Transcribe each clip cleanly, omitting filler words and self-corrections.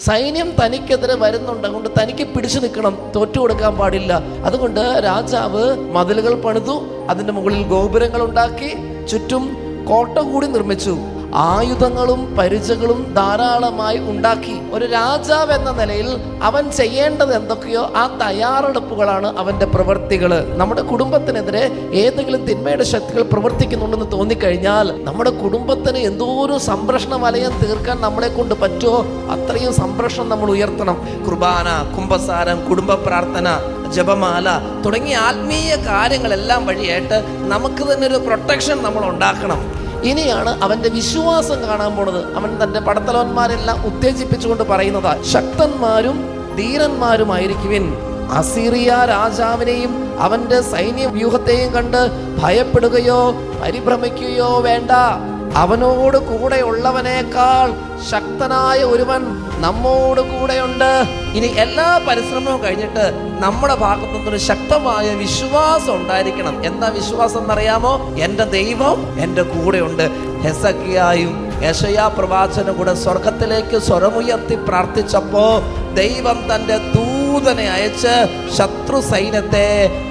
സൈന്യം തനിക്കെതിരെ വരുന്നുണ്ട്, അതുകൊണ്ട് തനിക്ക് പിടിച്ചു നിൽക്കണം, തോറ്റു കൊടുക്കാൻ പാടില്ല. അതുകൊണ്ട് രാജാവ് മതിലുകൾ പണിതു, അതിൻ്റെ മുകളിൽ ഗോപുരങ്ങൾ ഉണ്ടാക്കി, ചുറ്റും കോട്ട കൂടി നിർമ്മിച്ചു. ആയുധങ്ങളും പരിചകളും ധാരാളമായി ഉണ്ടാക്കി. ഒരു രാജാവ് എന്ന നിലയിൽ അവൻ ചെയ്യേണ്ടത് എന്തൊക്കെയോ ആ തയ്യാറെടുപ്പുകളാണ് അവൻ്റെ പ്രവൃത്തികൾ. നമ്മുടെ കുടുംബത്തിനെതിരെ ഏതെങ്കിലും തിന്മയുടെ ശക്തികൾ പ്രവർത്തിക്കുന്നുണ്ടെന്ന് തോന്നിക്കഴിഞ്ഞാൽ നമ്മുടെ കുടുംബത്തിന് എന്തോരം സംരക്ഷണ വലയം തീർക്കാൻ നമ്മളെ കൊണ്ട് പറ്റുമോ അത്രയും സംരക്ഷണം നമ്മൾ ഉയർത്തണം. കുർബാന, കുംഭസാരം, കുടുംബ പ്രാർത്ഥന, ജപമാല തുടങ്ങിയ ആത്മീയ കാര്യങ്ങളെല്ലാം വഴിയായിട്ട് നമുക്ക് തന്നെ ഒരു പ്രൊട്ടക്ഷൻ നമ്മൾ ഉണ്ടാക്കണം. ഇനിയാണ് അവന്റെ വിശ്വാസം കാണാൻ പോണത്. അവൻ തന്റെ പടത്തലവന്മാരെല്ലാം ഉത്തേജിപ്പിച്ചുകൊണ്ട് പറയുന്നത്, ശക്തന്മാരും ധീരന്മാരുമായിരിക്കുവിൻ. അസീറിയ രാജാവിനെയും അവന്റെ സൈന്യ വ്യൂഹത്തെയും കണ്ട് ഭയപ്പെടുകയോ പരിഭ്രമിക്കുകയോ വേണ്ട. അവനോട് കൂടെ ഉള്ളവനേക്കാൾ ശക്തനായ ഒരുവൻ നമ്മോട് കൂടെയുണ്ട്. ഇനി എല്ലാ പരിശ്രമവും കഴിഞ്ഞിട്ട് നമ്മുടെ ഭാഗത്തു നിന്നൊരു ശക്തമായ വിശ്വാസം ഉണ്ടായിരിക്കണം. എന്താ വിശ്വാസം എന്നറിയാമോ? എൻ്റെ ദൈവം എൻ്റെ കൂടെയുണ്ട്. ഹെസക്കിയായും യെശയ്യാ പ്രവാചകനും കൂടെ സ്വർഗത്തിലേക്ക് സ്വരമുയർത്തി പ്രാർത്ഥിച്ചപ്പോ ദൈവം തൻ്റെ ദൂതനെ അയച്ച് ശത്രു സൈന്യത്തെ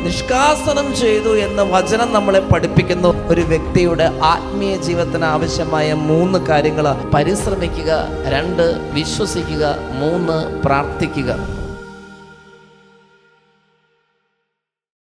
നിഷ്കാസനം ചെയ്തു എന്ന വചനം നമ്മളെ പഠിപ്പിക്കുന്നു. ഒരു വ്യക്തിയുടെ ആത്മീയ ജീവിതത്തിന് ആവശ്യമായ 3 കാര്യങ്ങൾ: പരിശ്രമിക്കുക, 2 വിശ്വസിക്കുക, 3 പ്രാർത്ഥിക്കുക.